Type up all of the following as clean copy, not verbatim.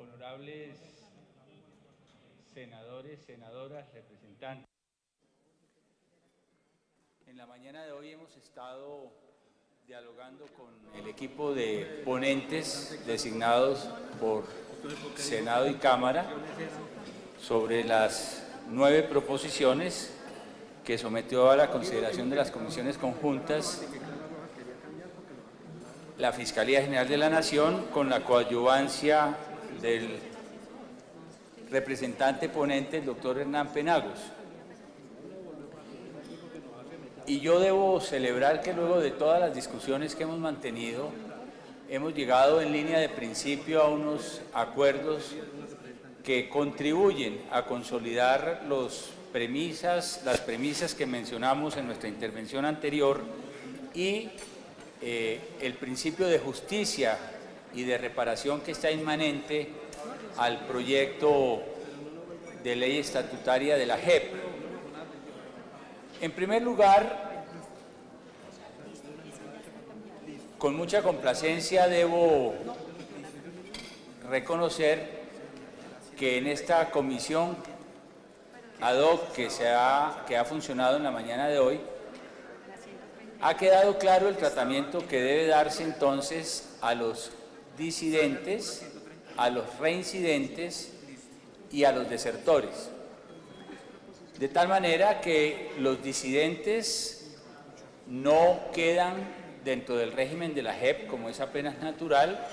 honorables senadores, senadoras, representantes. En la mañana de hoy hemos estado dialogando con el equipo de ponentes designados por Senado y Cámara sobre las 9 proposiciones que sometió a la consideración de las comisiones conjuntas la Fiscalía General de la Nación, con la coadyuvancia del representante ponente, el doctor Hernán Penagos. Y yo debo celebrar que luego de todas las discusiones que hemos mantenido, hemos llegado en línea de principio a unos acuerdos que contribuyen a consolidar las premisas que mencionamos en nuestra intervención anterior y el principio de justicia y de reparación que está inmanente al proyecto de ley estatutaria de la JEP. En primer lugar, con mucha complacencia debo reconocer que en esta comisión ad hoc que ha funcionado en la mañana de hoy, ha quedado claro el tratamiento que debe darse entonces a los disidentes, a los reincidentes y a los desertores. De tal manera que los disidentes no quedan dentro del régimen de la JEP, como es apenas natural,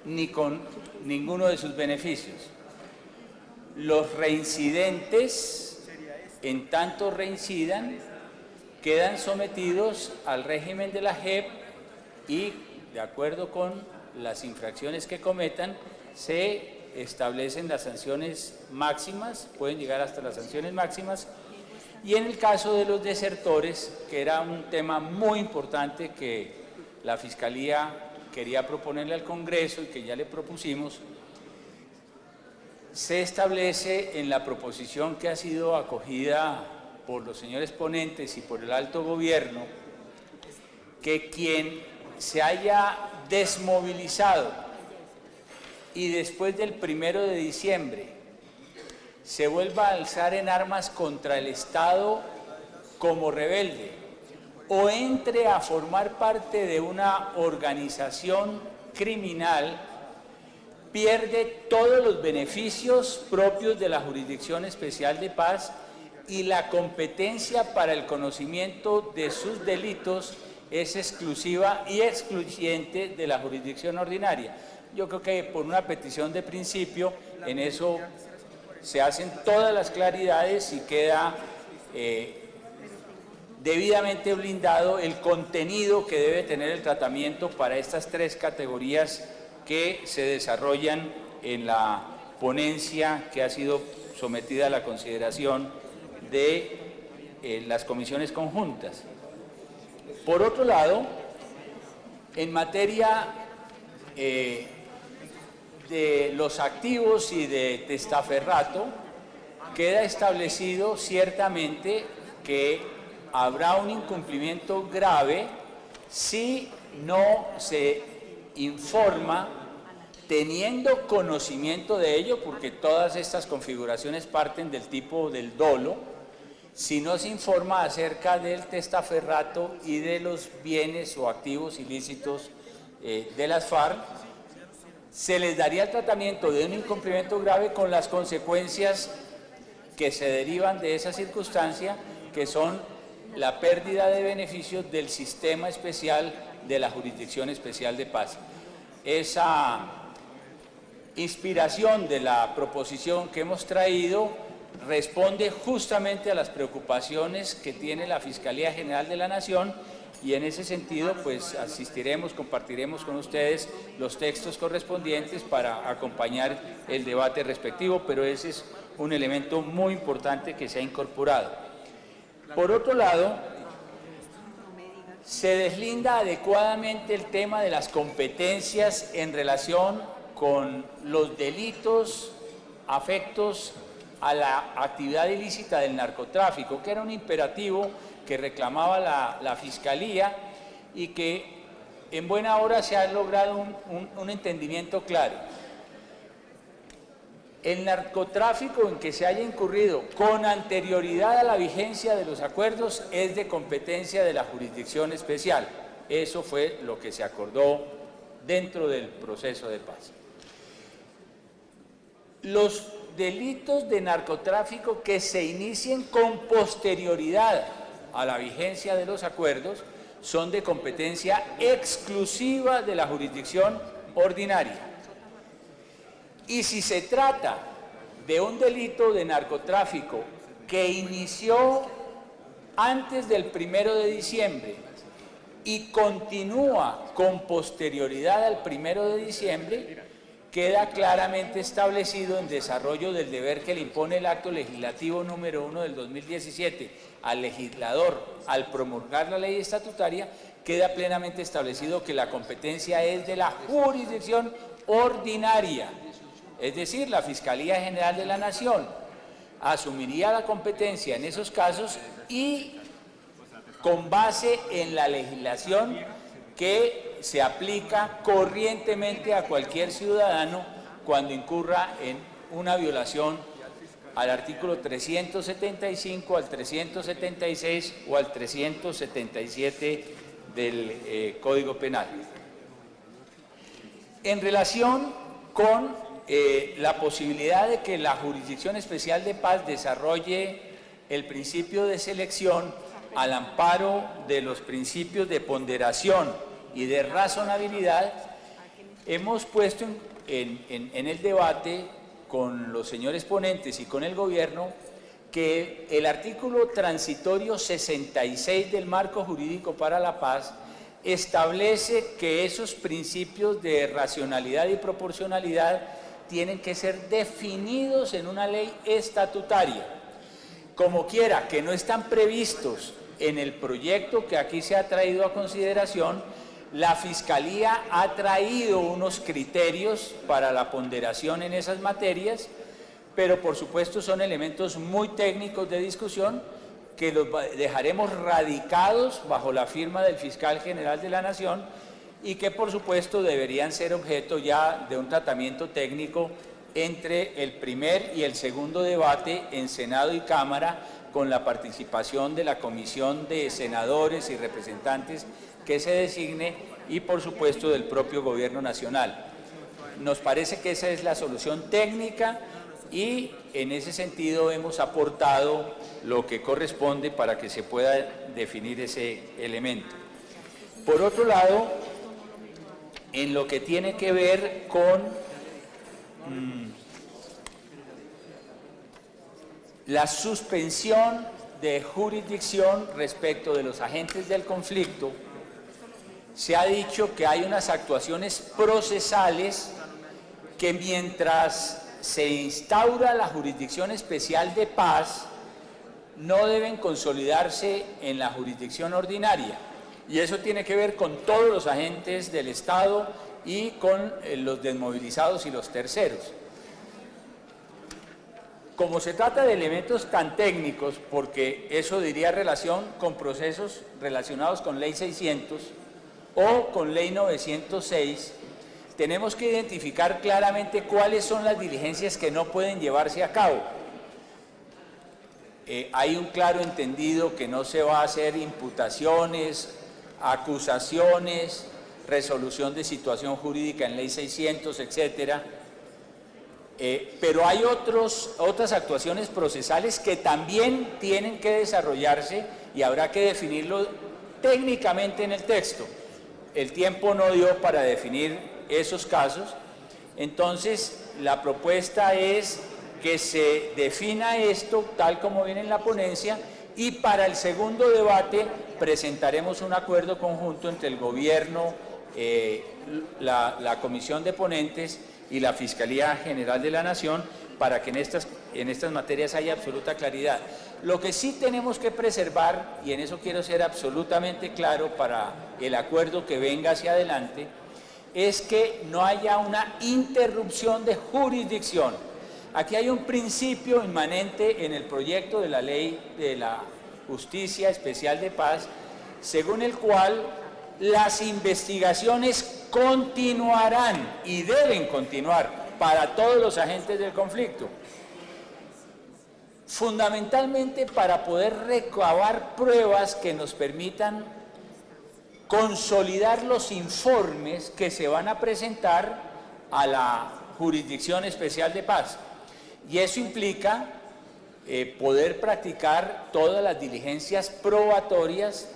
ni con ninguno de sus beneficios. Los reincidentes, en tanto reincidan, quedan sometidos al régimen de la JEP y, de acuerdo con las infracciones que cometan, se establecen las sanciones máximas, pueden llegar hasta las sanciones máximas, y en el caso de los desertores, que era un tema muy importante que la Fiscalía quería proponerle al Congreso y que ya le propusimos, se establece en la proposición que ha sido acogida por los señores ponentes y por el alto gobierno, que quien se haya desmovilizado y después del 1 de diciembre se vuelva a alzar en armas contra el Estado como rebelde o entre a formar parte de una organización criminal, pierde todos los beneficios propios de la Jurisdicción Especial de Paz y la competencia para el conocimiento de sus delitos es exclusiva y excluyente de la jurisdicción ordinaria. Yo creo que por una petición de principio, en eso se hacen todas las claridades y queda debidamente blindado el contenido que debe tener el tratamiento para estas 3 categorías que se desarrollan en la ponencia que ha sido sometida a la consideración de las comisiones conjuntas. Por otro lado, en materia de los activos y de testaferrato, queda establecido ciertamente que habrá un incumplimiento grave si no se informa teniendo conocimiento de ello, porque todas estas configuraciones parten del tipo del dolo. Si no se informa acerca del testaferrato y de los bienes o activos ilícitos de las FARC, se les daría el tratamiento de un incumplimiento grave con las consecuencias que se derivan de esa circunstancia, que son la pérdida de beneficios del sistema especial de la Jurisdicción Especial de Paz. Esa inspiración de la proposición que hemos traído responde justamente a las preocupaciones que tiene la Fiscalía General de la Nación y en ese sentido pues compartiremos con ustedes los textos correspondientes para acompañar el debate respectivo, pero ese es un elemento muy importante que se ha incorporado. Por otro lado, se deslinda adecuadamente el tema de las competencias en relación con los delitos afectos a la actividad ilícita del narcotráfico, que era un imperativo que reclamaba la Fiscalía y que en buena hora se ha logrado un entendimiento claro. El narcotráfico en que se haya incurrido con anterioridad a la vigencia de los acuerdos es de competencia de la Jurisdicción Especial. Eso fue lo que se acordó dentro del proceso de paz. Los delitos de narcotráfico que se inicien con posterioridad a la vigencia de los acuerdos son de competencia exclusiva de la jurisdicción ordinaria. Y si se trata de un delito de narcotráfico que inició antes del 1 de diciembre y continúa con posterioridad al 1 de diciembre, queda claramente establecido en desarrollo del deber que le impone el acto legislativo número 1 del 2017 al legislador al promulgar la ley estatutaria, queda plenamente establecido que la competencia es de la jurisdicción ordinaria, es decir, la Fiscalía General de la Nación asumiría la competencia en esos casos y con base en la legislación que se aplica corrientemente a cualquier ciudadano cuando incurra en una violación al artículo 375, al 376 o al 377 del Código Penal. En relación con la posibilidad de que la Jurisdicción Especial de Paz desarrolle el principio de selección al amparo de los principios de ponderación y de razonabilidad, hemos puesto en el debate con los señores ponentes y con el gobierno que el artículo transitorio 66 del Marco Jurídico para la Paz establece que esos principios de racionalidad y proporcionalidad tienen que ser definidos en una ley estatutaria. Como quiera, que no están previstos en el proyecto que aquí se ha traído a consideración, la Fiscalía ha traído unos criterios para la ponderación en esas materias, pero por supuesto son elementos muy técnicos de discusión que los dejaremos radicados bajo la firma del Fiscal General de la Nación y que por supuesto deberían ser objeto ya de un tratamiento técnico entre el primer y el segundo debate en Senado y Cámara, con la participación de la Comisión de Senadores y Representantes que se designe y por supuesto del propio Gobierno Nacional. Nos parece que esa es la solución técnica y en ese sentido hemos aportado lo que corresponde para que se pueda definir ese elemento. Por otro lado, en lo que tiene que ver con la suspensión de jurisdicción respecto de los agentes del conflicto, se ha dicho que hay unas actuaciones procesales que mientras se instaura la Jurisdicción Especial de Paz no deben consolidarse en la jurisdicción ordinaria. Y eso tiene que ver con todos los agentes del Estado y con los desmovilizados y los terceros. Como se trata de elementos tan técnicos, porque eso diría relación con procesos relacionados con Ley 600 o con Ley 906, tenemos que identificar claramente cuáles son las diligencias que no pueden llevarse a cabo. Hay un claro entendido que no se va a hacer imputaciones, acusaciones, resolución de situación jurídica en Ley 600, etcétera. Pero hay otras actuaciones procesales que también tienen que desarrollarse y habrá que definirlo técnicamente en el texto. El tiempo no dio para definir esos casos, entonces la propuesta es que se defina esto tal como viene en la ponencia y para el segundo debate presentaremos un acuerdo conjunto entre el Gobierno, la Comisión de Ponentes y la Fiscalía General de la Nación para que en estas materias haya absoluta claridad. Lo que sí tenemos que preservar, y en eso quiero ser absolutamente claro para el acuerdo que venga hacia adelante, es que no haya una interrupción de jurisdicción. Aquí hay un principio inmanente en el proyecto de la Ley de la Justicia Especial de Paz, según el cual las investigaciones continuarán y deben continuar para todos los agentes del conflicto, fundamentalmente para poder recabar pruebas que nos permitan consolidar los informes que se van a presentar a la Jurisdicción Especial de Paz. Y eso implica poder practicar todas las diligencias probatorias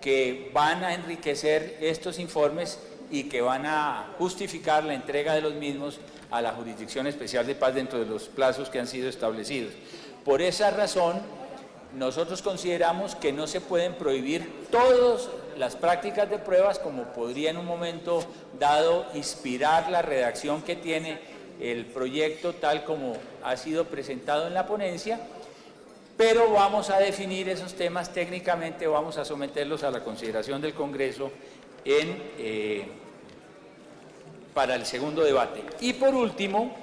que van a enriquecer estos informes y que van a justificar la entrega de los mismos a la Jurisdicción Especial de Paz dentro de los plazos que han sido establecidos. Por esa razón, nosotros consideramos que no se pueden prohibir todas las prácticas de pruebas, como podría en un momento dado inspirar la redacción que tiene el proyecto tal como ha sido presentado en la ponencia, pero vamos a definir esos temas técnicamente, vamos a someterlos a la consideración del Congreso para el segundo debate. Y por último,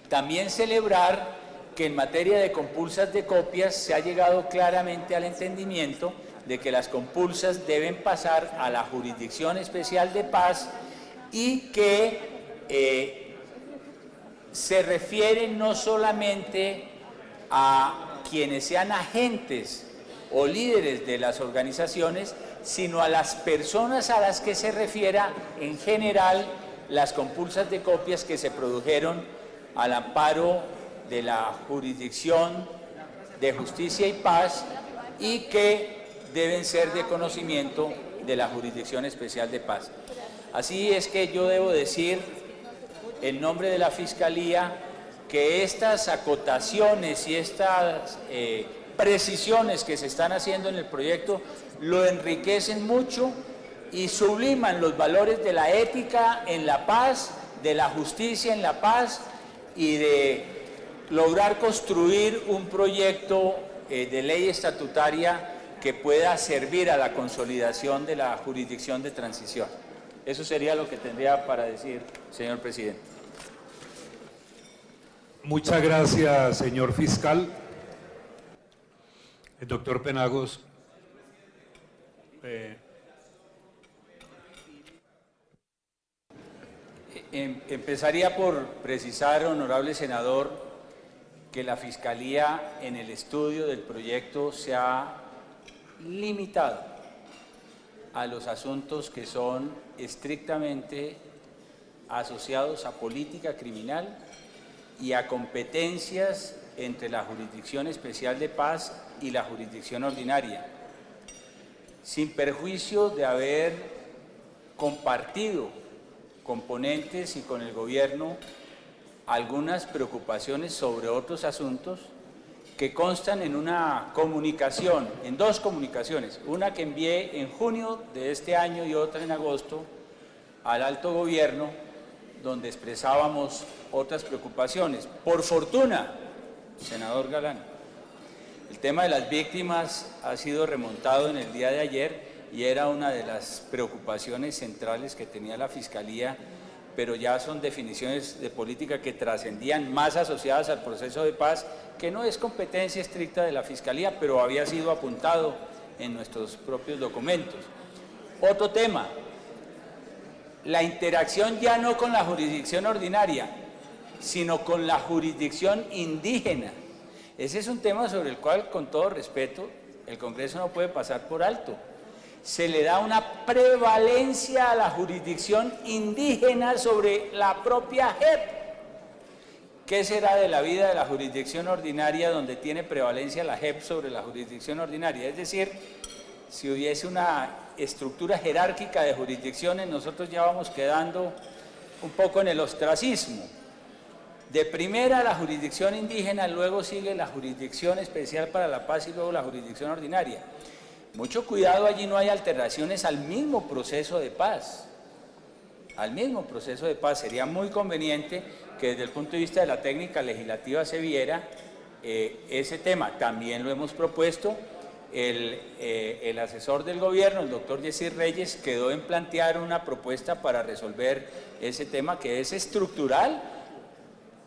también celebrar que en materia de compulsas de copias se ha llegado claramente al entendimiento de que las compulsas deben pasar a la Jurisdicción Especial de Paz y que se refiere no solamente a quienes sean agentes o líderes de las organizaciones, sino a las personas a las que se refiera en general las compulsas de copias que se produjeron al amparo de la Jurisdicción de Justicia y Paz y que deben ser de conocimiento de la Jurisdicción Especial de Paz. Así es que yo debo decir, en nombre de la Fiscalía, que estas acotaciones y estas precisiones que se están haciendo en el proyecto lo enriquecen mucho y subliman los valores de la ética en la paz, de la justicia en la paz y de lograr construir un proyecto de ley estatutaria que pueda servir a la consolidación de la jurisdicción de transición. Eso sería lo que tendría para decir, señor presidente. Muchas gracias, señor fiscal. El doctor Penagos. Empezaría por precisar, honorable senador, que la Fiscalía en el estudio del proyecto se ha limitado a los asuntos que son estrictamente asociados a política criminal y a competencias entre la Jurisdicción Especial de Paz y la Jurisdicción Ordinaria, sin perjuicio de haber compartido con ponentes y con el gobierno algunas preocupaciones sobre otros asuntos que constan en una comunicación, en dos comunicaciones, una que envié en junio de este año y otra en agosto al alto gobierno, donde expresábamos otras preocupaciones. Por fortuna, senador Galán, el tema de las víctimas ha sido remontado en el día de ayer y era una de las preocupaciones centrales que tenía la Fiscalía, pero ya son definiciones de política que trascendían, más asociadas al proceso de paz, que no es competencia estricta de la Fiscalía, pero había sido apuntado en nuestros propios documentos. Otro tema, la interacción ya no con la jurisdicción ordinaria, sino con la jurisdicción indígena. Ese es un tema sobre el cual, con todo respeto, el Congreso no puede pasar por alto. Se le da una prevalencia a la jurisdicción indígena sobre la propia JEP. ¿Qué será de la vida de la jurisdicción ordinaria donde tiene prevalencia la JEP sobre la jurisdicción ordinaria? Es decir, si hubiese una estructura jerárquica de jurisdicciones, nosotros ya vamos quedando un poco en el ostracismo. De primera la jurisdicción indígena, luego sigue la Jurisdicción Especial para la Paz y luego la jurisdicción ordinaria. Mucho cuidado, allí no hay alteraciones al mismo proceso de paz. Al mismo proceso de paz. Sería muy conveniente que desde el punto de vista de la técnica legislativa se viera ese tema. También lo hemos propuesto. El asesor del gobierno, el doctor Yesir Reyes, quedó en plantear una propuesta para resolver ese tema que es estructural.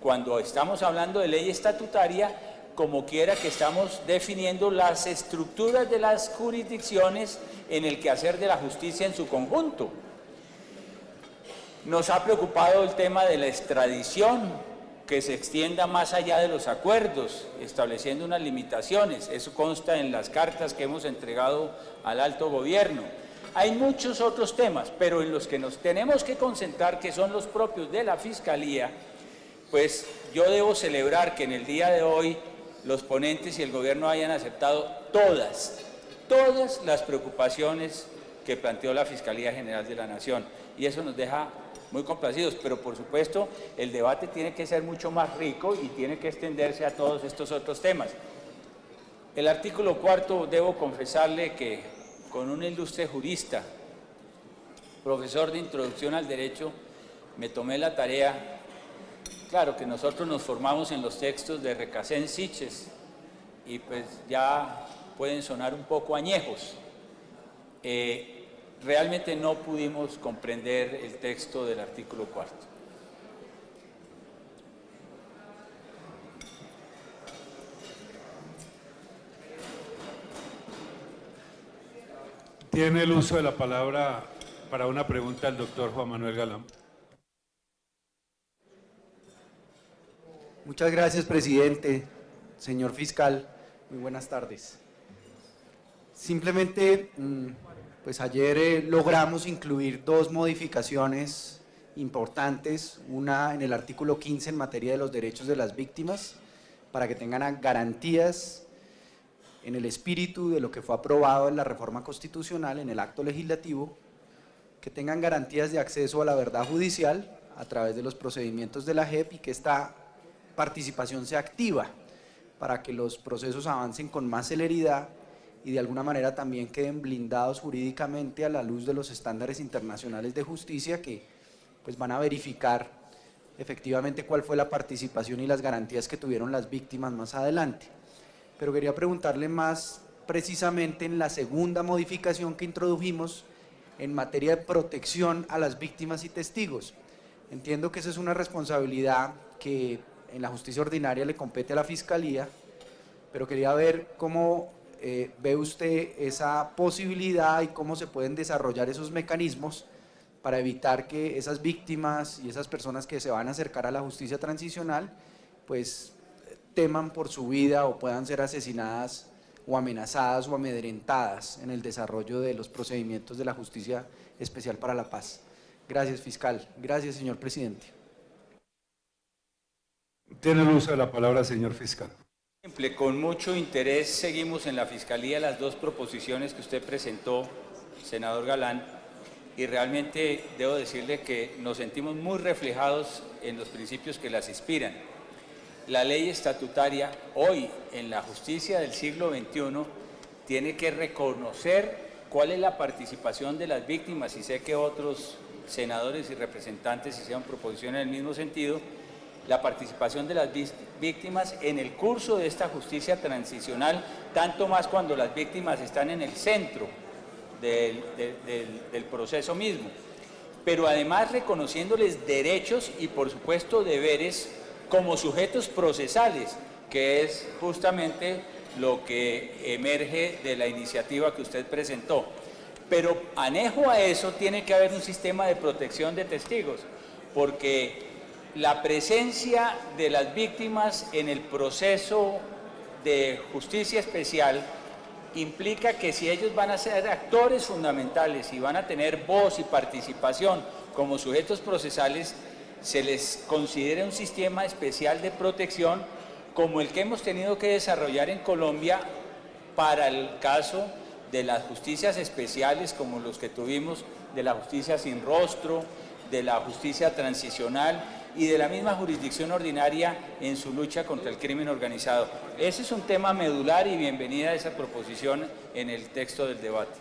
Cuando estamos hablando de ley estatutaria, como quiera que estamos definiendo las estructuras de las jurisdicciones en el quehacer de la justicia en su conjunto. Nos ha preocupado el tema de la extradición, que se extienda más allá de los acuerdos, estableciendo unas limitaciones. Eso consta en las cartas que hemos entregado al alto gobierno. Hay muchos otros temas, pero en los que nos tenemos que concentrar, que son los propios de la Fiscalía, pues yo debo celebrar que en el día de hoy los ponentes y el gobierno hayan aceptado todas las preocupaciones que planteó la Fiscalía General de la Nación, y eso nos deja muy complacidos, pero por supuesto el debate tiene que ser mucho más rico y tiene que extenderse a todos estos otros temas. El artículo 4, debo confesarle que con un ilustre jurista, profesor de Introducción al Derecho, me tomé la tarea. Claro que nosotros nos formamos en los textos de Recasens Siches y pues ya pueden sonar un poco añejos. Realmente no pudimos comprender el texto del artículo 4. Tiene el uso de la palabra para una pregunta el doctor Juan Manuel Galán. Muchas gracias, presidente. Señor fiscal, muy buenas tardes. Simplemente, pues ayer logramos incluir dos modificaciones importantes, una en el artículo 15 en materia de los derechos de las víctimas, para que tengan garantías en el espíritu de lo que fue aprobado en la reforma constitucional, en el acto legislativo, que tengan garantías de acceso a la verdad judicial a través de los procedimientos de la JEP y que esta participación sea activa para que los procesos avancen con más celeridad y de alguna manera también queden blindados jurídicamente a la luz de los estándares internacionales de justicia que pues van a verificar efectivamente cuál fue la participación y las garantías que tuvieron las víctimas más adelante. Pero quería preguntarle más precisamente en la segunda modificación que introdujimos en materia de protección a las víctimas y testigos. Entiendo que esa es una responsabilidad que en la justicia ordinaria le compete a la Fiscalía, pero quería ver cómo ve usted esa posibilidad y cómo se pueden desarrollar esos mecanismos para evitar que esas víctimas y esas personas que se van a acercar a la justicia transicional pues teman por su vida o puedan ser asesinadas o amenazadas o amedrentadas en el desarrollo de los procedimientos de la Justicia Especial para la Paz. Gracias, fiscal. Gracias, señor presidente. Tiene el uso de la palabra, señor fiscal. Con mucho interés seguimos en la Fiscalía las dos proposiciones que usted presentó, senador Galán, y realmente debo decirle que nos sentimos muy reflejados en los principios que las inspiran. La ley estatutaria hoy en la justicia del siglo XXI tiene que reconocer cuál es la participación de las víctimas, y sé que otros senadores y representantes hicieron proposiciones en el mismo sentido, la participación de las víctimas en el curso de esta justicia transicional, tanto más cuando las víctimas están en el centro del proceso mismo, pero además reconociéndoles derechos y por supuesto deberes como sujetos procesales, que es justamente lo que emerge de la iniciativa que usted presentó. Pero anejo a eso tiene que haber un sistema de protección de testigos, porque la presencia de las víctimas en el proceso de justicia especial implica que si ellos van a ser actores fundamentales y van a tener voz y participación como sujetos procesales, se les considera un sistema especial de protección como el que hemos tenido que desarrollar en Colombia para el caso de las justicias especiales como los que tuvimos, de la justicia sin rostro, de la justicia transicional y de la misma jurisdicción ordinaria en su lucha contra el crimen organizado. Ese es un tema medular y bienvenida a esa proposición en el texto del debate.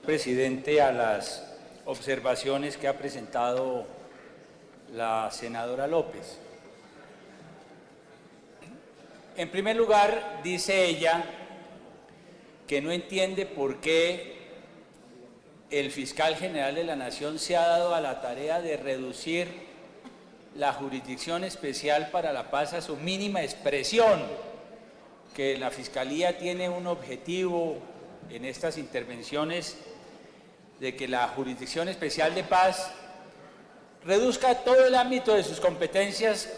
Presidente, a las observaciones que ha presentado la senadora López. En primer lugar, dice ella que no entiende por qué el fiscal general de la Nación se ha dado a la tarea de reducir la jurisdicción especial para la paz a su mínima expresión, que la Fiscalía tiene un objetivo en estas intervenciones de que la Jurisdicción Especial de Paz reduzca todo el ámbito de sus competencias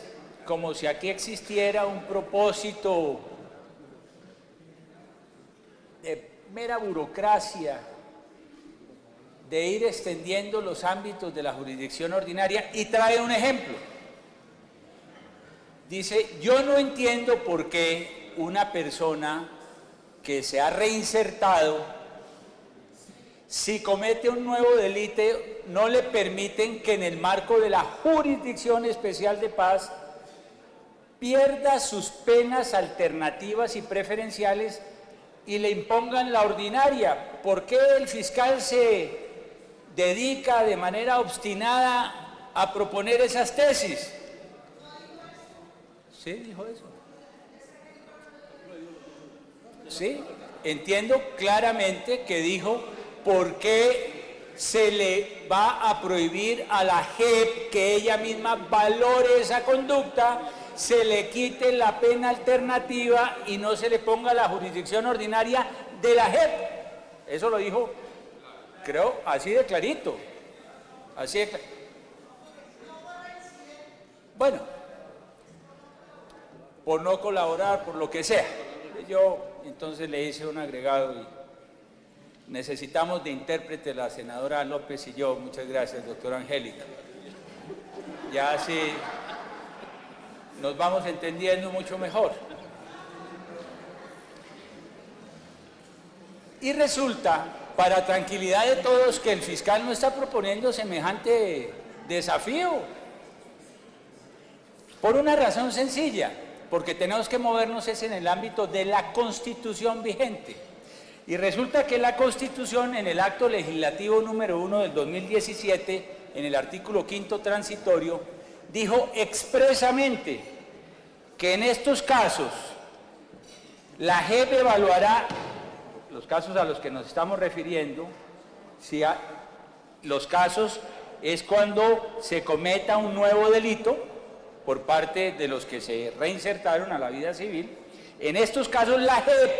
como si aquí existiera un propósito de mera burocracia, de ir extendiendo los ámbitos de la jurisdicción ordinaria, y trae un ejemplo. Dice, yo no entiendo por qué una persona que se ha reinsertado, si comete un nuevo delito, no le permiten que en el marco de la Jurisdicción Especial de Paz pierda sus penas alternativas y preferenciales y le impongan la ordinaria. ¿Por qué el fiscal se dedica de manera obstinada a proponer esas tesis? ¿Sí dijo eso? Sí, entiendo claramente que dijo por qué se le va a prohibir a la JEP que ella misma valore esa conducta, se le quite la pena alternativa y no se le ponga la jurisdicción ordinaria de la JEP. Eso lo dijo, creo, así de clarito. Así de clarito. Bueno, por no colaborar, por lo que sea. Yo entonces le hice un agregado y necesitamos de intérprete la senadora López y yo. Muchas gracias, doctora Angélica. Ya así nos vamos entendiendo mucho mejor. Y resulta, para tranquilidad de todos, que el fiscal no está proponiendo semejante desafío. Por una razón sencilla, porque tenemos que movernos es en el ámbito de la Constitución vigente. Y resulta que la Constitución, en el acto legislativo número 1 del 2017, en el artículo 5º transitorio, dijo expresamente que en estos casos la JEP evaluará, los casos a los que nos estamos refiriendo, los casos es cuando se cometa un nuevo delito por parte de los que se reinsertaron a la vida civil. En estos casos la JEP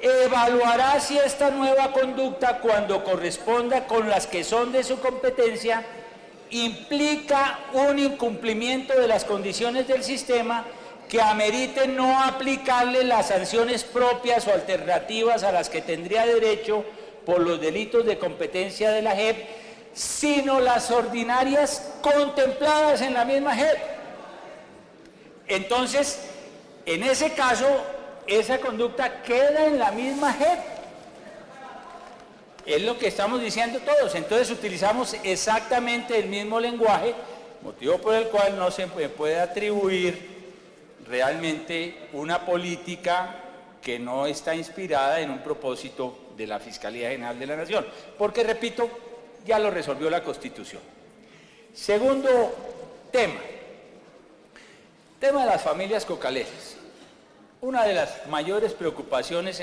evaluará si esta nueva conducta, cuando corresponda con las que son de su competencia, implica un incumplimiento de las condiciones del sistema que ameriten no aplicarle las sanciones propias o alternativas a las que tendría derecho por los delitos de competencia de la JEP, sino las ordinarias contempladas en la misma JEP. Entonces, en ese caso, esa conducta queda en la misma JEP. Es lo que estamos diciendo todos. Entonces utilizamos exactamente el mismo lenguaje, motivo por el cual no se puede atribuir realmente una política que no está inspirada en un propósito de la Fiscalía General de la Nación. Porque, repito, ya lo resolvió la Constitución. Segundo tema de las familias cocaleras. Una de las mayores preocupaciones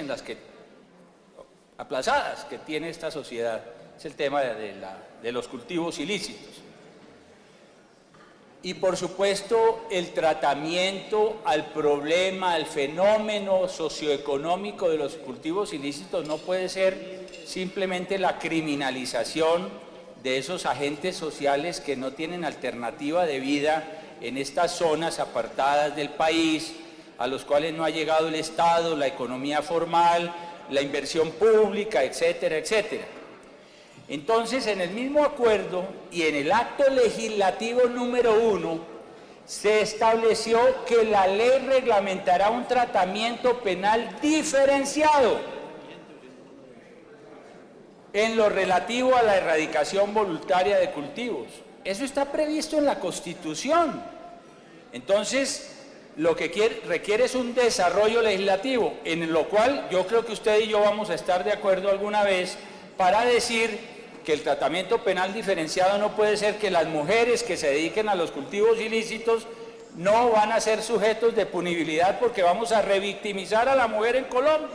aplazadas que tiene esta sociedad es el tema de los cultivos ilícitos. Y por supuesto el tratamiento al problema, al fenómeno socioeconómico de los cultivos ilícitos no puede ser simplemente la criminalización de esos agentes sociales que no tienen alternativa de vida en estas zonas apartadas del país, a los cuales no ha llegado el Estado, la economía formal, la inversión pública, etcétera, etcétera. Entonces, en el mismo acuerdo y en el acto legislativo número 1, se estableció que la ley reglamentará un tratamiento penal diferenciado en lo relativo a la erradicación voluntaria de cultivos. Eso está previsto en la Constitución. Entonces, lo que requiere es un desarrollo legislativo, en lo cual yo creo que usted y yo vamos a estar de acuerdo alguna vez para decir que el tratamiento penal diferenciado no puede ser que las mujeres que se dediquen a los cultivos ilícitos no van a ser sujetos de punibilidad porque vamos a revictimizar a la mujer en Colombia.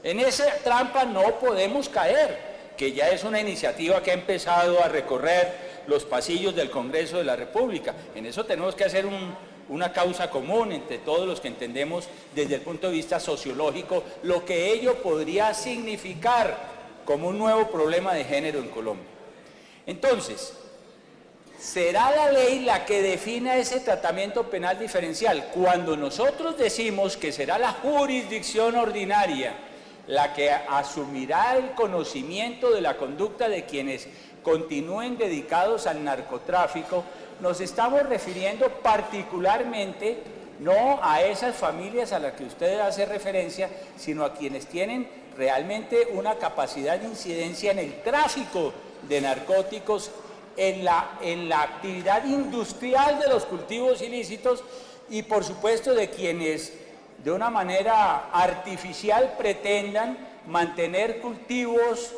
En esa trampa no podemos caer, que ya es una iniciativa que ha empezado a recorrer los pasillos del Congreso de la República. En eso tenemos que hacer una causa común entre todos los que entendemos desde el punto de vista sociológico lo que ello podría significar como un nuevo problema de género en Colombia. Entonces, será la ley la que defina ese tratamiento penal diferencial. Cuando nosotros decimos que será la jurisdicción ordinaria la que asumirá el conocimiento de la conducta de quienes continúen dedicados al narcotráfico, nos estamos refiriendo particularmente no a esas familias a las que usted hace referencia, sino a quienes tienen realmente una capacidad de incidencia en el tráfico de narcóticos, en la actividad industrial de los cultivos ilícitos y por supuesto de quienes de una manera artificial pretendan mantener cultivos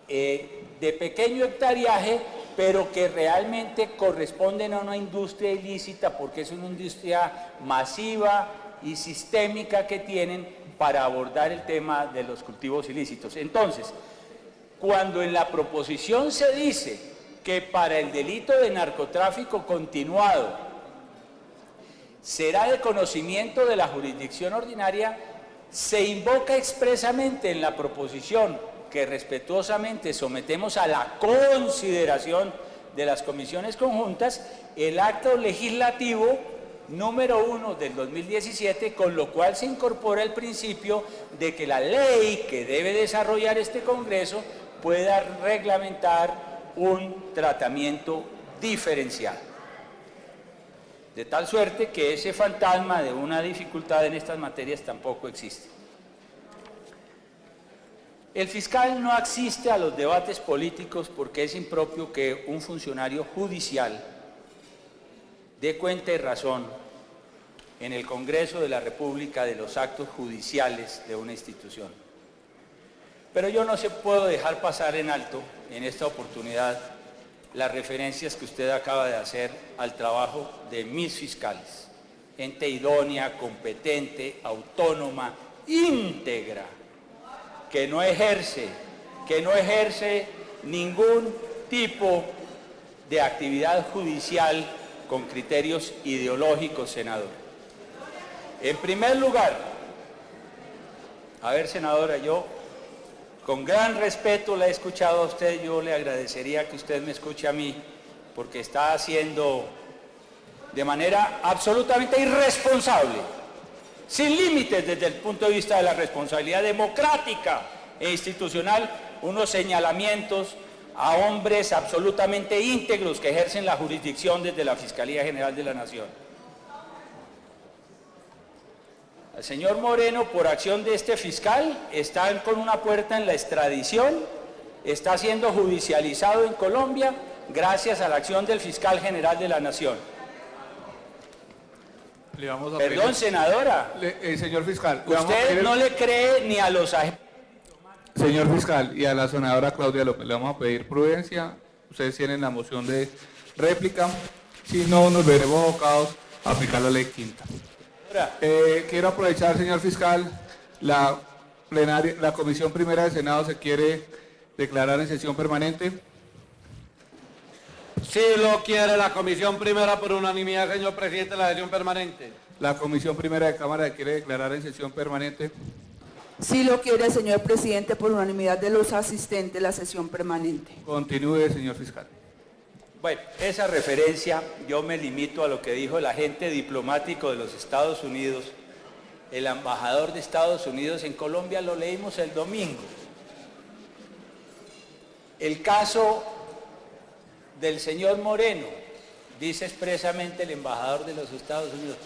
de pequeño hectareaje, pero que realmente corresponden a una industria ilícita porque es una industria masiva y sistémica que tienen para abordar el tema de los cultivos ilícitos. Entonces, cuando en la proposición se dice que para el delito de narcotráfico continuado será de conocimiento de la jurisdicción ordinaria, se invoca expresamente en la proposición que respetuosamente sometemos a la consideración de las comisiones conjuntas el acto legislativo número 1 del 2017, con lo cual se incorpora el principio de que la ley que debe desarrollar este Congreso pueda reglamentar un tratamiento diferencial. De tal suerte que ese fantasma de una dificultad en estas materias tampoco existe. El fiscal no asiste a los debates políticos porque es impropio que un funcionario judicial dé cuenta y razón en el Congreso de la República de los actos judiciales de una institución. Pero yo no se puedo dejar pasar en alto en esta oportunidad las referencias que usted acaba de hacer al trabajo de mis fiscales, gente idónea, competente, autónoma, íntegra, que no ejerce ningún tipo de actividad judicial con criterios ideológicos, senador. En primer lugar, a ver, senadora, yo con gran respeto la he escuchado a usted, yo le agradecería que usted me escuche a mí, porque está haciendo de manera absolutamente irresponsable, sin límites desde el punto de vista de la responsabilidad democrática e institucional, unos señalamientos a hombres absolutamente íntegros que ejercen la jurisdicción desde la Fiscalía General de la Nación. El señor Moreno, por acción de este fiscal, está con una puerta en la extradición, está siendo judicializado en Colombia gracias a la acción del fiscal general de la Nación. Le vamos a Perdón, pedir, senadora, señor fiscal, le vamos a usted pedir- no le cree ni a los agentes. señor fiscal y a la senadora Claudia López, le vamos a pedir prudencia. Ustedes tienen la moción de réplica, si no nos veremos abocados a aplicar la ley quinta. Quiero aprovechar, señor fiscal, la Comisión Primera del Senado se quiere declarar en sesión permanente. Sí lo quiere la Comisión Primera por unanimidad, señor presidente de la sesión permanente. La Comisión Primera de Cámara se quiere declarar en sesión permanente. Sí lo quiere, señor presidente, por unanimidad de los asistentes la sesión permanente. Continúe, señor fiscal. Bueno, esa referencia yo me limito a lo que dijo el agente diplomático de los Estados Unidos, el embajador de Estados Unidos en Colombia, lo leímos el domingo. El caso del señor Moreno, dice expresamente el embajador de los Estados Unidos,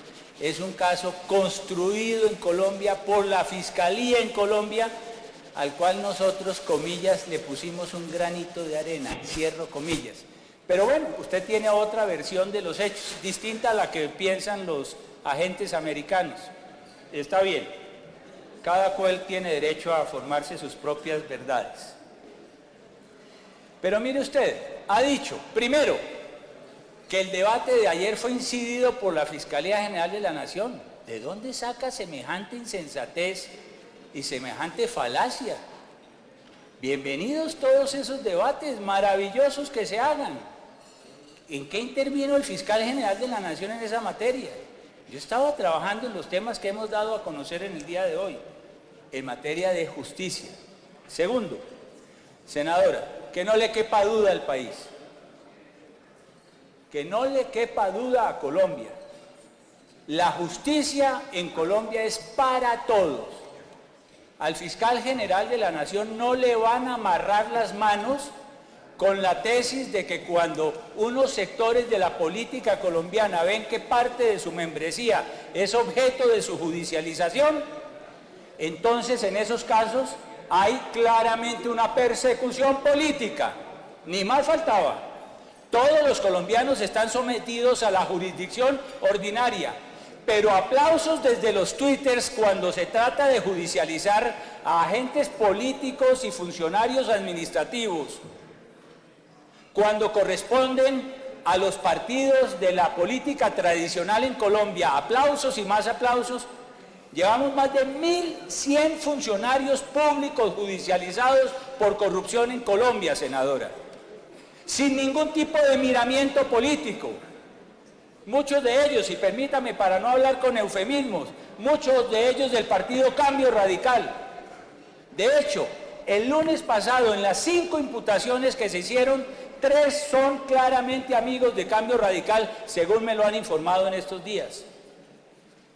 es un caso construido en Colombia por la Fiscalía en Colombia, al cual nosotros, comillas, le pusimos un granito de arena, cierro comillas. Pero bueno, usted tiene otra versión de los hechos, distinta a la que piensan los agentes americanos. Está bien, cada cual tiene derecho a formarse sus propias verdades. Pero mire usted, ha dicho, primero, que el debate de ayer fue incidido por la Fiscalía General de la Nación. ¿De dónde saca semejante insensatez y semejante falacia? Bienvenidos todos esos debates maravillosos que se hagan. ¿En qué intervino el fiscal general de la Nación en esa materia? Yo estaba trabajando en los temas que hemos dado a conocer en el día de hoy, en materia de justicia. Segundo, senadora, que no le quepa duda al país, que no le quepa duda a Colombia. La justicia en Colombia es para todos. Al fiscal general de la Nación no le van a amarrar las manos con la tesis de que cuando unos sectores de la política colombiana ven que parte de su membresía es objeto de su judicialización, entonces en esos casos hay claramente una persecución política. Ni más faltaba. Todos los colombianos están sometidos a la jurisdicción ordinaria, pero aplausos desde los twitters cuando se trata de judicializar a agentes políticos y funcionarios administrativos, cuando corresponden a los partidos de la política tradicional en Colombia, aplausos y más aplausos. Llevamos más de 1.100 funcionarios públicos judicializados por corrupción en Colombia, senadora, sin ningún tipo de miramiento político. Muchos de ellos, y permítame para no hablar con eufemismos, muchos de ellos del partido Cambio Radical. De hecho, el lunes pasado, en las 5 imputaciones que se hicieron, 3 son claramente amigos de Cambio Radical, según me lo han informado en estos días.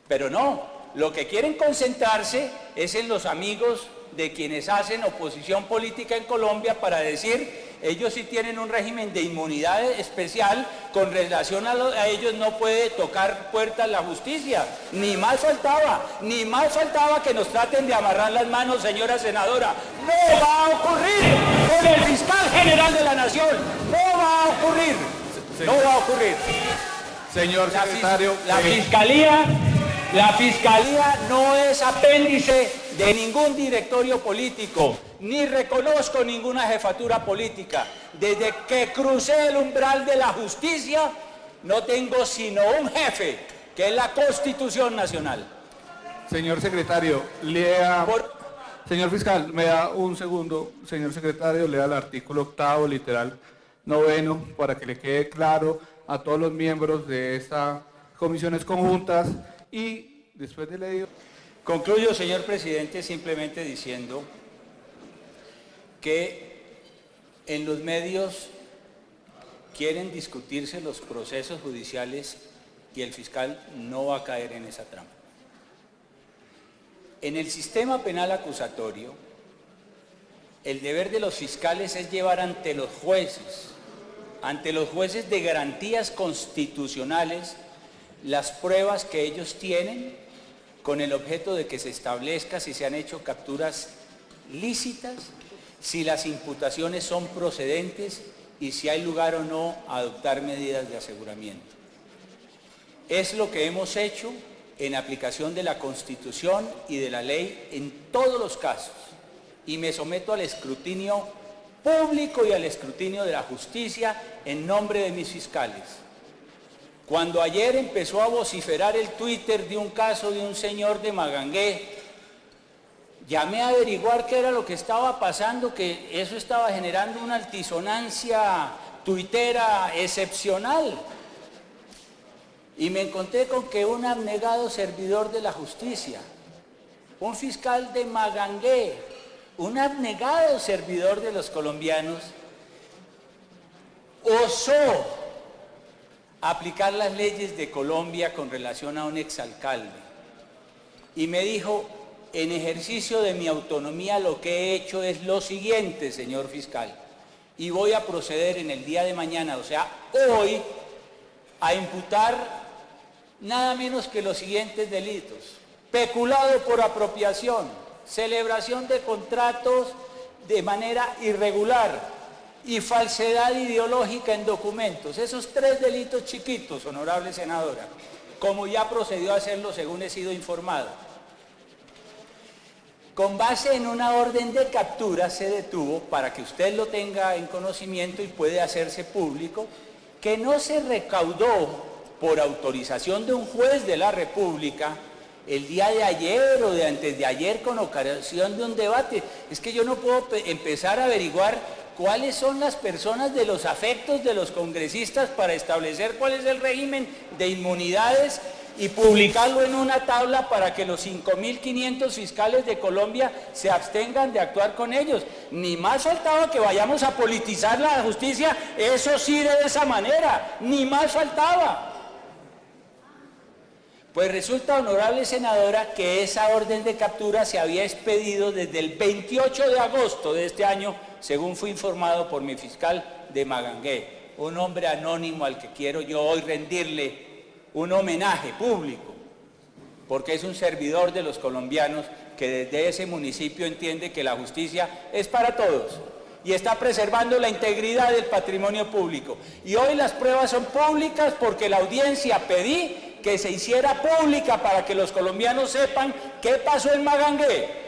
Pero no, lo que quieren concentrarse es en los amigos de quienes hacen oposición política en Colombia para decir, ellos sí tienen un régimen de inmunidad especial, con relación a ellos no puede tocar puertas la justicia. Ni más faltaba que nos traten de amarrar las manos, señora senadora. No va a ocurrir con el fiscal general de la Nación. No va a ocurrir. No va a ocurrir. Señor secretario, La fiscalía no es apéndice de ningún directorio político, ni reconozco ninguna jefatura política. Desde que crucé el umbral de la justicia, no tengo sino un jefe, que es la Constitución Nacional. señor secretario, señor fiscal, me da un segundo. Señor secretario, lea el artículo 8º, literal 9º, para que le quede claro a todos los miembros de estas comisiones conjuntas. Y después de leído... Concluyo, señor presidente, simplemente diciendo que en los medios quieren discutirse los procesos judiciales y el fiscal no va a caer en esa trampa. En el sistema penal acusatorio, el deber de los fiscales es llevar ante los jueces de garantías constitucionales, las pruebas que ellos tienen con el objeto de que se establezca si se han hecho capturas lícitas, si las imputaciones son procedentes y si hay lugar o no a adoptar medidas de aseguramiento. Es lo que hemos hecho en aplicación de la Constitución y de la ley en todos los casos, y me someto al escrutinio público y al escrutinio de la justicia en nombre de mis fiscales. Cuando ayer empezó a vociferar el Twitter de un caso de un señor de Magangué, llamé a averiguar qué era lo que estaba pasando, que eso estaba generando una altisonancia tuitera excepcional. Y me encontré con que un abnegado servidor de la justicia, un fiscal de Magangué, un abnegado servidor de los colombianos, osó aplicar las leyes de Colombia con relación a un exalcalde. Y me dijo, en ejercicio de mi autonomía lo que he hecho es lo siguiente, señor fiscal, y voy a proceder en el día de mañana, o sea, hoy, a imputar nada menos que los siguientes delitos: peculado por apropiación, celebración de contratos de manera irregular y falsedad ideológica en documentos. Esos 3 delitos chiquitos, honorable senadora, como ya procedió a hacerlo según he sido informado. Con base en una orden de captura se detuvo, para que usted lo tenga en conocimiento y puede hacerse público, que no se recaudó por autorización de un juez de la República el día de ayer o de antes de ayer con ocasión de un debate. Es que yo no puedo empezar a averiguar cuáles son las personas de los afectos de los congresistas para establecer cuál es el régimen de inmunidades y publicarlo en una tabla para que los 5.500 fiscales de Colombia se abstengan de actuar con ellos. Ni más faltaba que vayamos a politizar la justicia, eso sí, de esa manera, ni más faltaba. Pues resulta, honorable senadora, que esa orden de captura se había expedido desde el 28 de agosto de este año, según fui informado por mi fiscal de Magangué, un hombre anónimo al que quiero yo hoy rendirle un homenaje público, porque es un servidor de los colombianos que desde ese municipio entiende que la justicia es para todos y está preservando la integridad del patrimonio público. Y hoy las pruebas son públicas porque la audiencia pedí que se hiciera pública para que los colombianos sepan qué pasó en Magangué.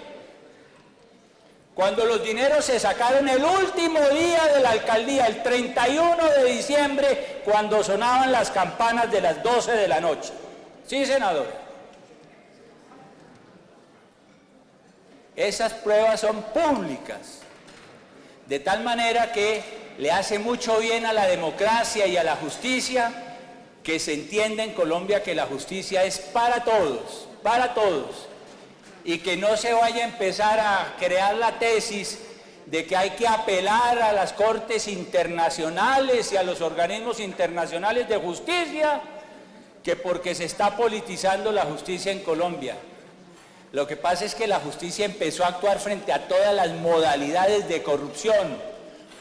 Cuando los dineros se sacaron el último día de la alcaldía, el 31 de diciembre, cuando sonaban las campanas de las 12 de la noche. Sí, senador. Esas pruebas son públicas, de tal manera que le hace mucho bien a la democracia y a la justicia que se entienda en Colombia que la justicia es para todos, y que no se vaya a empezar a crear la tesis de que hay que apelar a las cortes internacionales y a los organismos internacionales de justicia, que porque se está politizando la justicia en Colombia. Lo que pasa es que la justicia empezó a actuar frente a todas las modalidades de corrupción,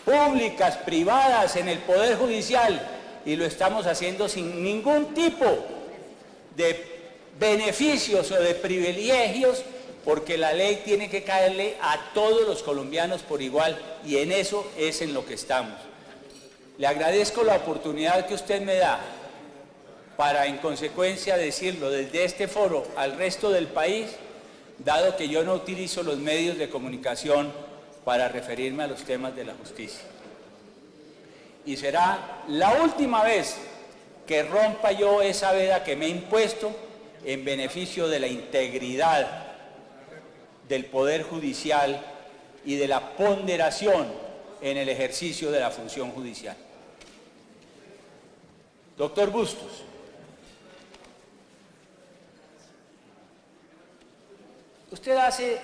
públicas, privadas, en el Poder Judicial, y lo estamos haciendo sin ningún tipo de beneficios o de privilegios, porque la ley tiene que caerle a todos los colombianos por igual, y en eso es en lo que estamos. Le agradezco la oportunidad que usted me da para, en consecuencia, decirlo desde este foro al resto del país, dado que yo no utilizo los medios de comunicación para referirme a los temas de la justicia. Y será la última vez que rompa yo esa veda que me he impuesto en beneficio de la integridad del Poder Judicial y de la ponderación en el ejercicio de la función judicial. Doctor Bustos, usted hace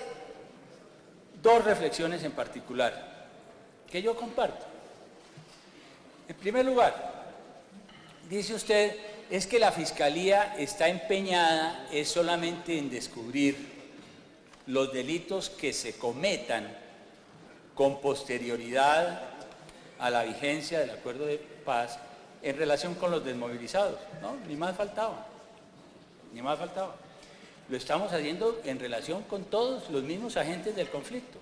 dos reflexiones en particular que yo comparto. En primer lugar, dice usted, es que la Fiscalía está empeñada es solamente en descubrir los delitos que se cometan con posterioridad a la vigencia del acuerdo de paz en relación con los desmovilizados. No, ni más faltaba, ni más faltaba. Lo estamos haciendo en relación con todos los mismos agentes del conflicto.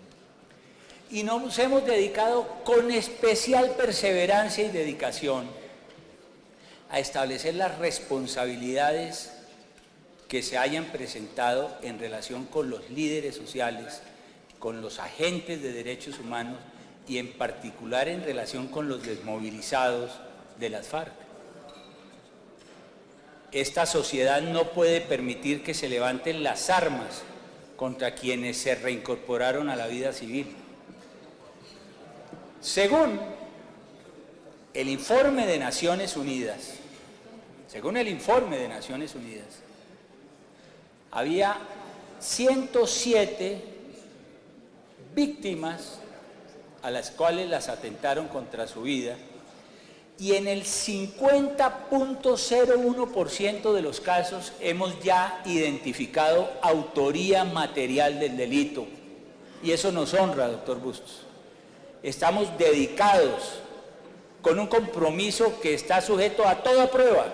Y nos hemos dedicado con especial perseverancia y dedicación a establecer las responsabilidades que se hayan presentado en relación con los líderes sociales, con los agentes de derechos humanos y en particular en relación con los desmovilizados de las FARC. Esta sociedad no puede permitir que se levanten las armas contra quienes se reincorporaron a la vida civil. Según el informe de Naciones Unidas, había 107 víctimas a las cuales las atentaron contra su vida, y en el 50.01% de los casos hemos ya identificado autoría material del delito. Y eso nos honra, doctor Bustos. Estamos dedicados, con un compromiso que está sujeto a toda prueba,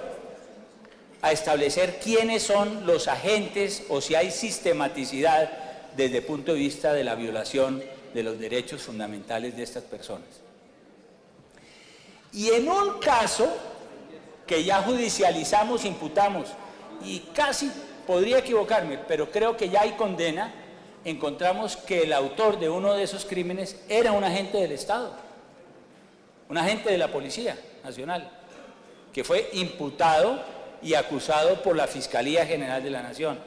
a establecer quiénes son los agentes o si hay sistematicidad desde el punto de vista de la violación de los derechos fundamentales de estas personas. Y en un caso que ya judicializamos, imputamos, y casi podría equivocarme, pero creo que ya hay condena, encontramos que el autor de uno de esos crímenes era un agente del Estado, un agente de la Policía Nacional, que fue imputado y acusado por la Fiscalía General de la Nación.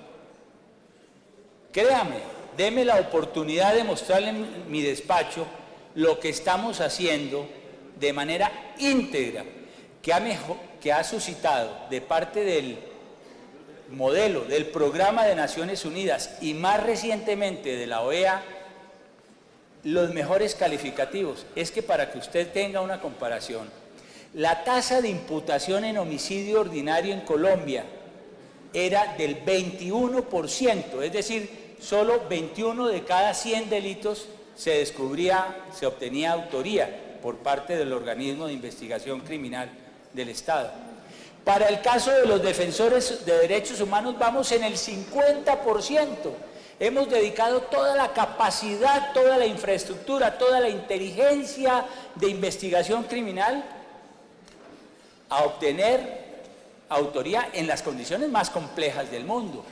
Créame, deme la oportunidad de mostrarle en mi despacho lo que estamos haciendo de manera íntegra, que ha suscitado de parte del modelo del Programa de Naciones Unidas y más recientemente de la OEA, los mejores calificativos. Es que para que usted tenga una comparación, la tasa de imputación en homicidio ordinario en Colombia era del 21%, es decir, solo 21 de cada 100 delitos se obtenía autoría por parte del organismo de investigación criminal del Estado. Para el caso de los defensores de derechos humanos vamos en el 50%. Hemos dedicado toda la capacidad, toda la infraestructura, toda la inteligencia de investigación criminal a obtener autoría en las condiciones más complejas del mundo.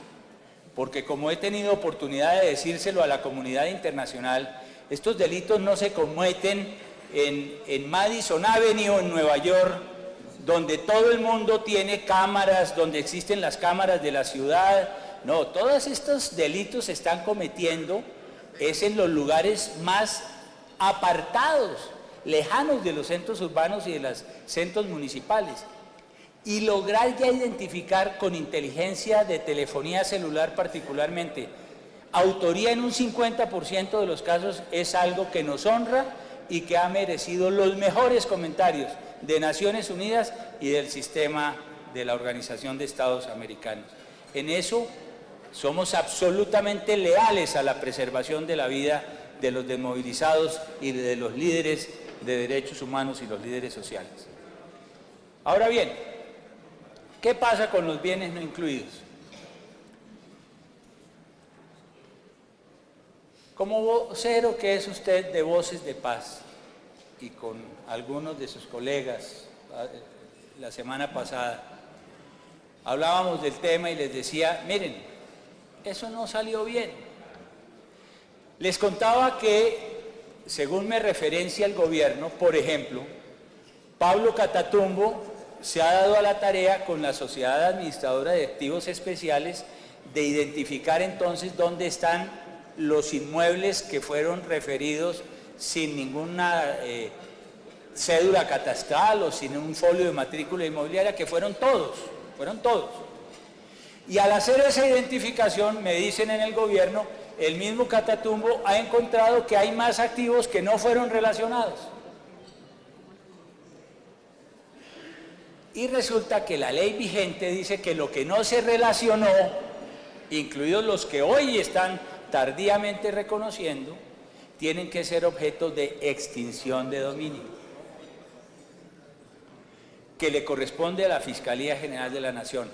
Porque como he tenido oportunidad de decírselo a la comunidad internacional, estos delitos no se cometen en Madison Avenue, en Nueva York, donde todo el mundo tiene cámaras, donde existen las cámaras de la ciudad. No, todos estos delitos se están cometiendo es en los lugares más apartados, lejanos de los centros urbanos y de los centros municipales. Y lograr ya identificar con inteligencia de telefonía celular particularmente autoría en un 50% de los casos es algo que nos honra y que ha merecido los mejores comentarios de Naciones Unidas y del sistema de la Organización de Estados Americanos. En eso somos absolutamente leales a la preservación de la vida de los desmovilizados y de los líderes de derechos humanos y los líderes sociales. Ahora bien, ¿qué pasa con los bienes no incluidos? Como vocero que es usted de Voces de Paz y con algunos de sus colegas la semana pasada, hablábamos del tema y les decía, miren, eso no salió bien. Les contaba que, según me referencia el gobierno, por ejemplo, Pablo Catatumbo se ha dado a la tarea con la Sociedad Administradora de Activos Especiales de identificar entonces dónde están los inmuebles que fueron referidos sin ninguna cédula catastral o sin un folio de matrícula inmobiliaria, que fueron todos. Y al hacer esa identificación, me dicen en el gobierno, el mismo Catatumbo ha encontrado que hay más activos que no fueron relacionados. Y resulta que la ley vigente dice que lo que no se relacionó, incluidos los que hoy están tardíamente reconociendo, tienen que ser objeto de extinción de dominio, que le corresponde a la Fiscalía General de la Nación.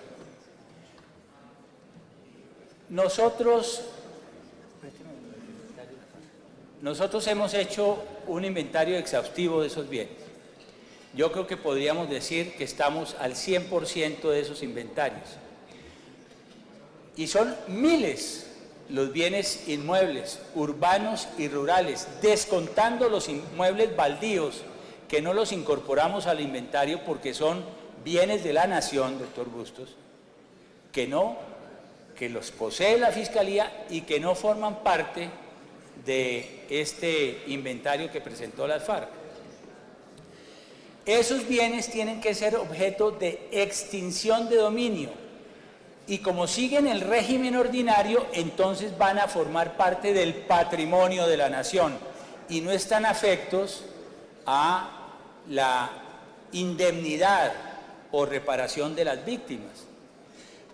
Nosotros hemos hecho un inventario exhaustivo de esos bienes. Yo creo que podríamos decir que estamos al 100% de esos inventarios. Y son miles los bienes inmuebles, urbanos y rurales, descontando los inmuebles baldíos, que no los incorporamos al inventario porque son bienes de la nación, doctor Bustos, que los posee la Fiscalía y que no forman parte de este inventario que presentó las FARC. Esos bienes tienen que ser objeto de extinción de dominio. Y como siguen el régimen ordinario, entonces van a formar parte del patrimonio de la nación y no están afectos a la indemnidad o reparación de las víctimas.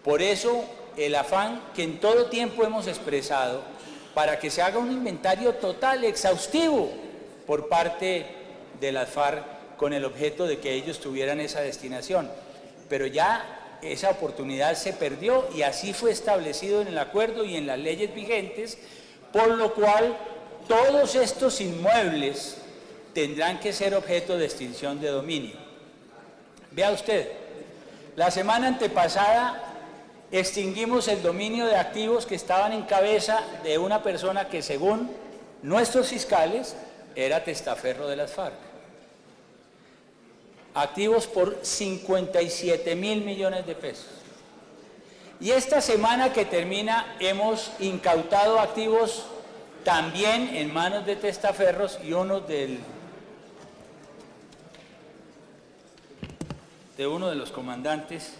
Por eso, el afán que en todo tiempo hemos expresado para que se haga un inventario total, exhaustivo, por parte de las FARC con el objeto de que ellos tuvieran esa destinación. Pero ya esa oportunidad se perdió y así fue establecido en el acuerdo y en las leyes vigentes, por lo cual todos estos inmuebles tendrán que ser objeto de extinción de dominio. Vea usted, la semana antepasada extinguimos el dominio de activos que estaban en cabeza de una persona que, según nuestros fiscales, era testaferro de las FARC. Activos por 57.000 millones de pesos. Y esta semana que termina hemos incautado activos también en manos de testaferros y uno de uno de los comandantes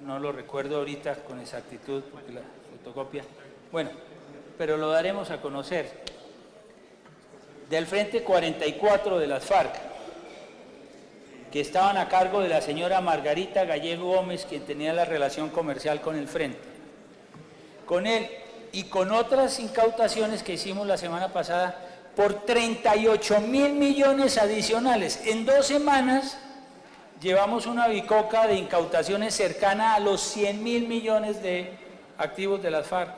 no lo recuerdo ahorita con exactitud porque la fotocopia, bueno, pero lo daremos a conocer, del Frente 44 de las FARC, que estaban a cargo de la señora Margarita Gallego Gómez, quien tenía la relación comercial con el Frente. Con él y con otras incautaciones que hicimos la semana pasada por 38.000 millones adicionales. En 2 semanas llevamos una bicoca de incautaciones cercana a los 100.000 millones de activos de las FARC.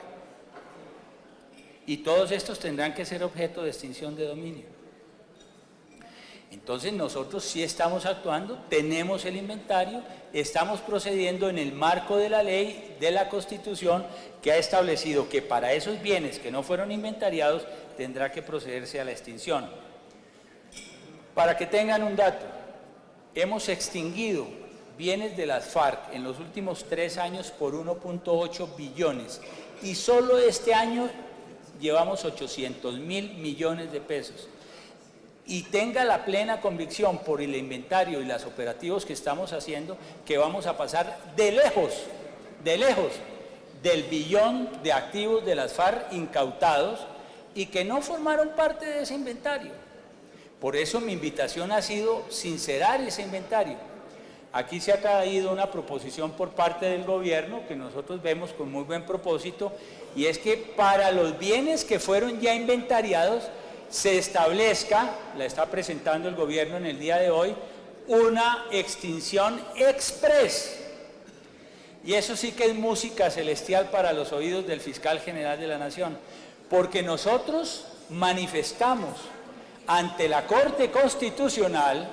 Y todos estos tendrán que ser objeto de extinción de dominio. Entonces nosotros sí estamos actuando, tenemos el inventario, estamos procediendo en el marco de la ley, de la Constitución, que ha establecido que para esos bienes que no fueron inventariados tendrá que procederse a la extinción. Para que tengan un dato, hemos extinguido bienes de las FARC en los últimos 3 años por 1.8 billones y solo este año llevamos 800.000 millones de pesos. Y tenga la plena convicción por el inventario y los operativos que estamos haciendo que vamos a pasar de lejos del billón de activos de las FARC incautados y que no formaron parte de ese inventario. Por eso mi invitación ha sido sincerar ese inventario. Aquí se ha caído una proposición por parte del gobierno que nosotros vemos con muy buen propósito, y es que para los bienes que fueron ya inventariados se establezca, la está presentando el gobierno en el día de hoy, una extinción express. Y eso sí que es música celestial para los oídos del fiscal general de la Nación, porque nosotros manifestamos ante la Corte Constitucional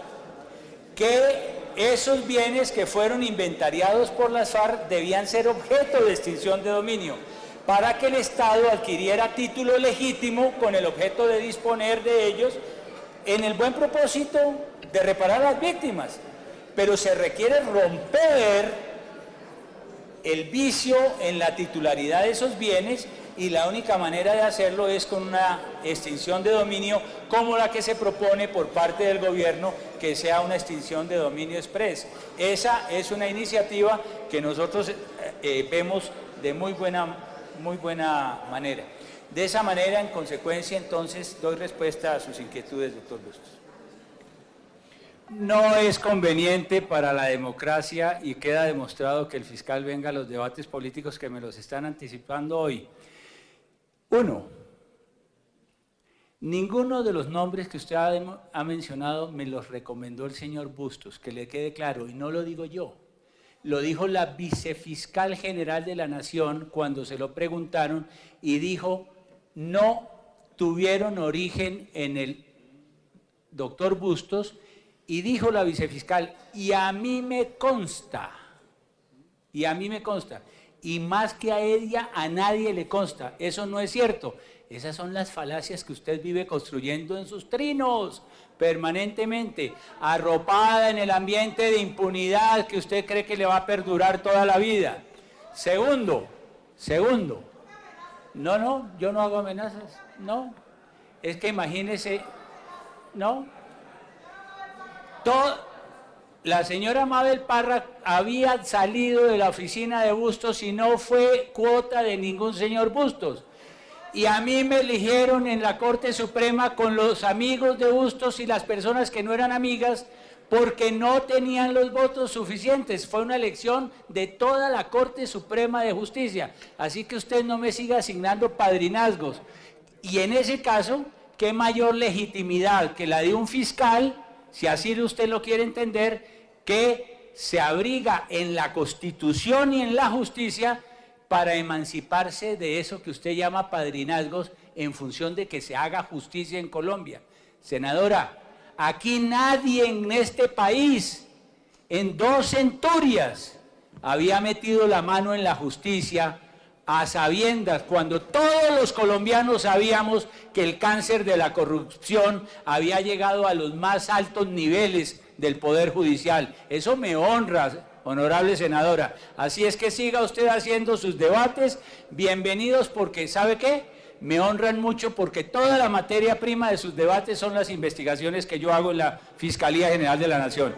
que esos bienes que fueron inventariados por las FARC debían ser objeto de extinción de dominio, para que el Estado adquiriera título legítimo con el objeto de disponer de ellos en el buen propósito de reparar a las víctimas. Pero se requiere romper el vicio en la titularidad de esos bienes, y la única manera de hacerlo es con una extinción de dominio como la que se propone por parte del gobierno, que sea una extinción de dominio express. Esa es una iniciativa que nosotros vemos de muy buena manera. De esa manera, en consecuencia, entonces, doy respuesta a sus inquietudes, doctor Bustos. No es conveniente para la democracia, y queda demostrado que el fiscal venga a los debates políticos que me los están anticipando hoy. 1. Ninguno de los nombres que usted ha mencionado me los recomendó el señor Bustos, que le quede claro, y no lo digo yo. Lo dijo la vicefiscal general de la Nación cuando se lo preguntaron, y dijo: no tuvieron origen en el doctor Bustos, y dijo la vicefiscal: y a mí me consta, y más que a ella, a nadie le consta. Eso no es cierto. Esas son las falacias que usted vive construyendo en sus trinos permanentemente, arropada en el ambiente de impunidad que usted cree que le va a perdurar toda la vida. Segundo, no, yo no hago amenazas, no, es que imagínese, no, la señora Mabel Parra había salido de la oficina de Bustos y no fue cuota de ningún señor Bustos. Y a mí me eligieron en la Corte Suprema con los amigos de Bustos y las personas que no eran amigas, porque no tenían los votos suficientes. Fue una elección de toda la Corte Suprema de Justicia. Así que usted no me siga asignando padrinazgos. Y en ese caso, ¿qué mayor legitimidad que la de un fiscal, si así usted lo quiere entender, que se abriga en la Constitución y en la justicia para emanciparse de eso que usted llama padrinazgos en función de que se haga justicia en Colombia? Senadora, aquí nadie en este país en 2 centurias había metido la mano en la justicia a sabiendas, cuando todos los colombianos sabíamos que el cáncer de la corrupción había llegado a los más altos niveles del Poder Judicial. Eso me honra, honorable senadora. Así es que siga usted haciendo sus debates, bienvenidos, porque ¿sabe qué? Me honran mucho, porque toda la materia prima de sus debates son las investigaciones que yo hago en la Fiscalía General de la Nación.